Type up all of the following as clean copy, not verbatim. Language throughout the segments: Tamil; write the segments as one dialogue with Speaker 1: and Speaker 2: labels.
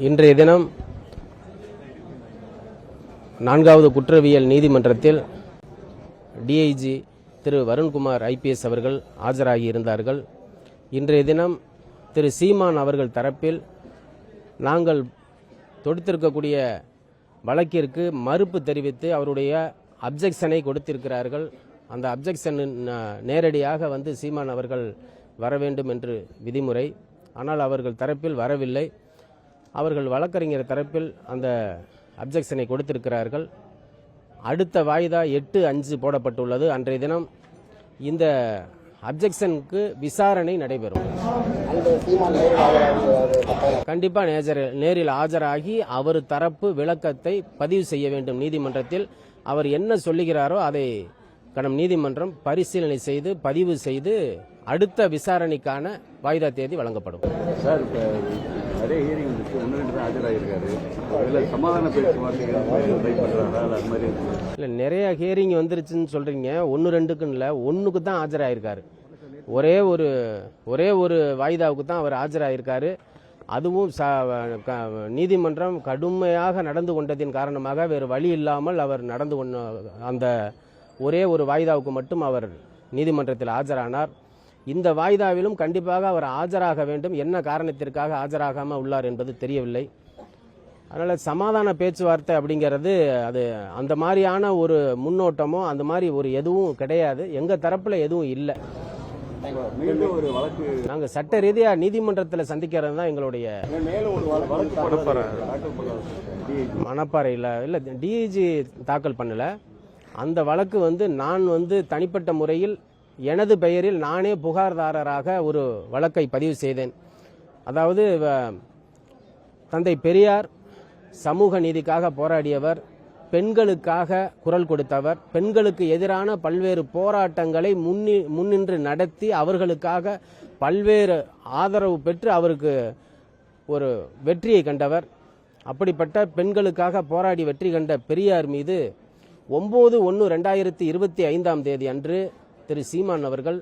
Speaker 1: இன்றைய தினம் 4வது குற்றவியல் நீதிமன்றத்தில் டிஐஜி திரு வருண்குமார் ஐபிஎஸ் அவர்கள் ஆஜராகியிருந்தார்கள். இன்றைய தினம் திரு சீமான் அவர்கள் தரப்பில் நாங்கள் தொடுத்திருக்கக்கூடிய வழக்கிற்கு மறுப்பு தெரிவித்து அவருடைய அப்ஜெக்ஷனை கொடுத்திருக்கிறார்கள். அந்த அப்ஜெக்ஷன் நேரடியாக சீமான் அவர்கள் வர வேண்டும் என்று விதிமுறை. ஆனால் அவர்கள் தரப்பில் வரவில்லை. அவர்கள் வழக்கறிஞர் தரப்பில் அந்த அப்ஜெக்ஷனை கொடுத்திருக்கிறார்கள். அடுத்த வாய்தா 8/5 போடப்பட்டுள்ளது. அன்றைய தினம் இந்த அப்ஜெக்ஷனுக்கு விசாரணை நடைபெறும். கண்டிப்பா நேரில் ஆஜராகி அவர் தரப்பு விளக்கத்தை பதிவு செய்ய வேண்டும் நீதிமன்றத்தில். அவர் என்ன சொல்லுகிறாரோ அதை கடும் நீதிமன்றம் பரிசீலனை செய்து பதிவு செய்து அடுத்த விசாரணைக்கான வாய்தா தேதி வழங்கப்படும்.
Speaker 2: சார், நிறைய ஹியரிங் இருக்கு, 1-2 தான் ஆஜராகிருக்காரு. சமாதான பேச்சுவார்த்தை இல்லை, நிறைய
Speaker 1: ஹியரிங் வந்துருச்சுன்னு சொல்றீங்க. 1-2க்குன்னு இல்லை, 1க்கு தான் ஆஜராயிருக்காரு. ஒரே ஒரு வாய்தாவுக்கு தான் அவர் ஆஜராயிருக்காரு. அதுவும் நீதிமன்றம் கடுமையாக நடந்து கொண்டதின் காரணமாக வேறு வழி இல்லாமல் அவர் நடந்து கொண்ட அந்த ஒரே ஒரு வாய்தாவுக்கு மட்டும் அவர் நீதிமன்றத்தில் ஆஜரானார். இந்த வாய்தாவிலும் கண்டிப்பாக அவர் ஆஜராக வேண்டும். என்ன காரணத்திற்காக ஆஜராகாமல் உள்ளார் என்பது தெரியவில்லை. அதனால் சமாதான பேச்சுவார்த்தை அப்படிங்கிறது அது அந்த மாதிரியான ஒரு முன்னோட்டமோ அந்த மாதிரி ஒரு எதுவும் கிடையாது. எங்கள் தரப்பில் எதுவும் இல்லை. நாங்கள் சட்ட ரீதியாக நீதிமன்றத்தில் சந்திக்கிறது தான் எங்களுடைய மணப்பாறையில். இல்லை, டிஐஜி தாக்கல் பண்ணலை. அந்த வழக்கு நான் தனிப்பட்ட முறையில் எனது பெயரில் நானே புகார்தாரராக ஒரு வழக்கை பதிவு செய்தேன். அதாவது தந்தை பெரியார் சமூக நீதிக்காக போராடியவர், பெண்களுக்காக குரல் கொடுத்தவர், பெண்களுக்கு எதிரான பல்வேறு போராட்டங்களை முன்னின்று நடத்தி அவர்களுக்காக பல்வேறு ஆதரவு பெற்று அவருக்கு ஒரு வெற்றியை கண்டவர். அப்படிப்பட்ட பெண்களுக்காக போராடி வெற்றி கண்ட பெரியார் மீது 9/1/2025 அன்று திரு சீமான் அவர்கள்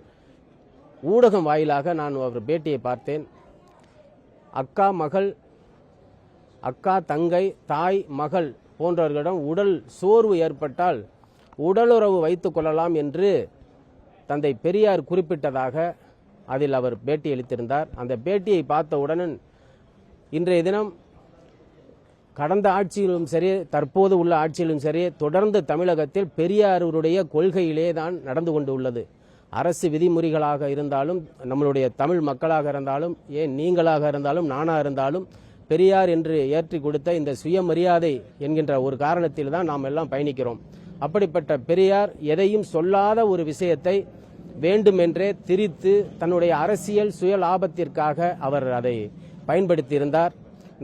Speaker 1: ஊடகம் வாயிலாக நான் அவர் பேட்டியை பார்த்தேன். அக்கா, மகள், அக்கா, தங்கை, தாய், மகள் போன்றவர்களிடம் உடல் சோர்வு ஏற்பட்டால் உடலுறவு வைத்துக் கொள்ளலாம் என்று தந்தை பெரியார் குறிப்பிட்டதாக அதில் அவர் பேட்டி அளித்திருந்தார். அந்த பேட்டியை பார்த்தவுடன் இன்றைய தினம் கடந்த ஆட்சியிலும் சரி, தற்போது உள்ள ஆட்சியிலும் சரி, தொடர்ந்து தமிழகத்தில் பெரியாருடைய கொள்கையிலே தான் நடந்து கொண்டு உள்ளது. அரசு விதிமுறைகளாக இருந்தாலும், நம்மளுடைய தமிழ் மக்களாக இருந்தாலும், ஏன் நீங்களாக இருந்தாலும், நானாக இருந்தாலும், பெரியார் என்று ஏற்றி கொடுத்த இந்த சுயமரியாதை என்கின்ற ஒரு காரணத்தில் தான் நாம் எல்லாம் பயணிக்கிறோம். அப்படிப்பட்ட பெரியார் எதையும் சொல்லாத ஒரு விஷயத்தை வேண்டுமென்றே திரித்து தன்னுடைய அரசியல் சுய லாபத்திற்காக அவர் அதை பயன்படுத்தியிருந்தார்.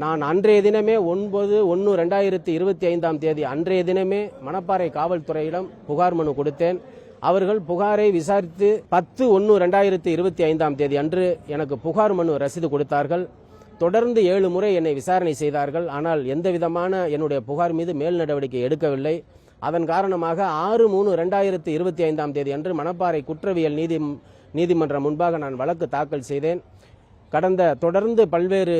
Speaker 1: நான் அன்றைய தினமே 9/1/2025 அன்றைய தினமே மணப்பாறை காவல்துறையிடம் புகார் மனு கொடுத்தேன். அவர்கள் புகாரை விசாரித்து 10/1/2025 அன்று எனக்கு புகார் மனு ரசீது கொடுத்தார்கள். தொடர்ந்து 7 முறை என்னை விசாரணை செய்தார்கள். ஆனால் எந்த விதமான என்னுடைய புகார் மீது மேல் நடவடிக்கை எடுக்கவில்லை. அதன் காரணமாக 6/3/2025 அன்று மணப்பாறை குற்றவியல் நீதிமன்றம் முன்பாக நான் வழக்கு தாக்கல் செய்தேன். தொடர்ந்து பல்வேறு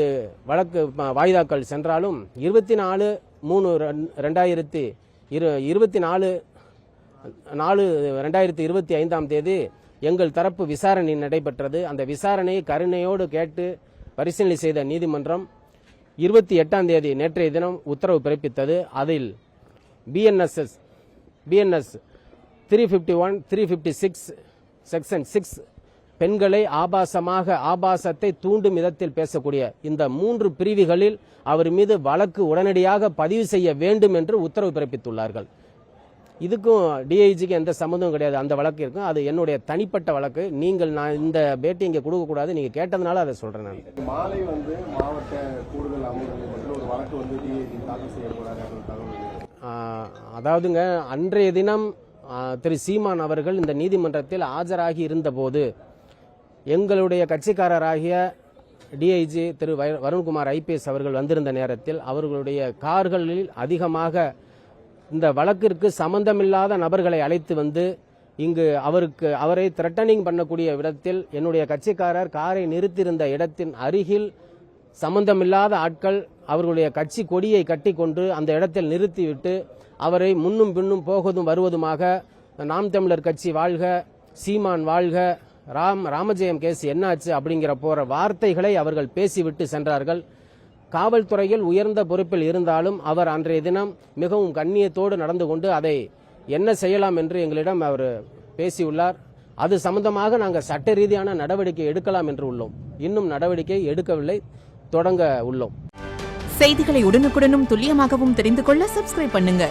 Speaker 1: வழக்கு வாய்தாக்கள் சென்றாலும் 24/4/2025 எங்கள் தரப்பு விசாரணை நடைபெற்றது. அந்த விசாரணையை கருணையோடு கேட்டு பரிசீலனை செய்த நீதிமன்றம் 28 நேற்றைய தினம் உத்தரவு பிறப்பித்தது. அதில் BNS 351, 356 செக்ஷன் 6 பெண்களை ஆபாசத்தை தூண்டும் விதத்தில் பேசக்கூடிய இந்த 3 பிரிவுகளில் அவர் மீது வழக்கு உடனடியாக பதிவு செய்ய வேண்டும் என்று உத்தரவு பிறப்பித்துள்ளார்கள். இதுக்கும் டிஐஜிக்கு எந்த சம்மந்தமும் கிடையாது. அந்த வழக்கு இருக்கும், அது என்னுடைய தனிப்பட்ட வழக்கு. நான் இந்த பேட்டி இங்கே கொடுக்கக்கூடாது, நீங்கள் கேட்டதுனால அதை சொல்கிறேன். நான்
Speaker 3: மாலை மாவட்ட கூடுதல் அமர்வு ஒரு வழக்கு டிஐஜி தாக்கல் செய்யக்கூடாது.
Speaker 1: அதாவதுங்க, அன்றைய தினம் திரு சீமான் அவர்கள் இந்த நீதிமன்றத்தில் ஆஜராகி இருந்தபோது எங்களுடைய கட்சிக்காரராகிய டிஐஜி திரு வருண்குமார் ஐபிஎஸ் அவர்கள் வந்திருந்த நேரத்தில் அவர்களுடைய கார்களில் அதிகமாக இந்த வழக்கிற்கு சம்பந்தமில்லாத நபர்களை அழைத்து இங்கு அவரை த்ரெட்டனிங் பண்ணக்கூடிய விதத்தில் என்னுடைய கட்சிக்காரர் காரை நிறுத்தியிருந்த இடத்தின் அருகில் சம்பந்தமில்லாத ஆட்கள் அவர்களுடைய கட்சி கொடியை கட்டிக்கொண்டு அந்த இடத்தில் நிறுத்திவிட்டு அவரை முன்னும் பின்னும் போவதும் வருவதுமாக நாம் தமிழர் கட்சி வாழ்க, சீமான் வாழ்க, ராமஜெயம் கேஸ் என்னாச்சு அப்படிங்கிற போற வார்த்தைகளை அவர்கள் பேசிவிட்டு சென்றார்கள். காவல்துறையில் உயர்ந்த பொறுப்பில் இருந்தாலும் அவர் அன்றைய தினம் மிகவும் கண்ணியத்தோடு நடந்து கொண்டு அதை என்ன செய்யலாம் என்று எங்களிடம் அவர் பேசியுள்ளார். அது சம்பந்தமாக நாங்கள் சட்ட ரீதியான நடவடிக்கை எடுக்கலாம் என்று உள்ளோம். இன்னும் நடவடிக்கை எடுக்கவில்லை, தொடங்க உள்ளோம்.
Speaker 4: செய்திகளை உடனுக்குடனும் துல்லியமாகவும் தெரிந்து கொள்ள சப்ஸ்கிரைப் பண்ணுங்க.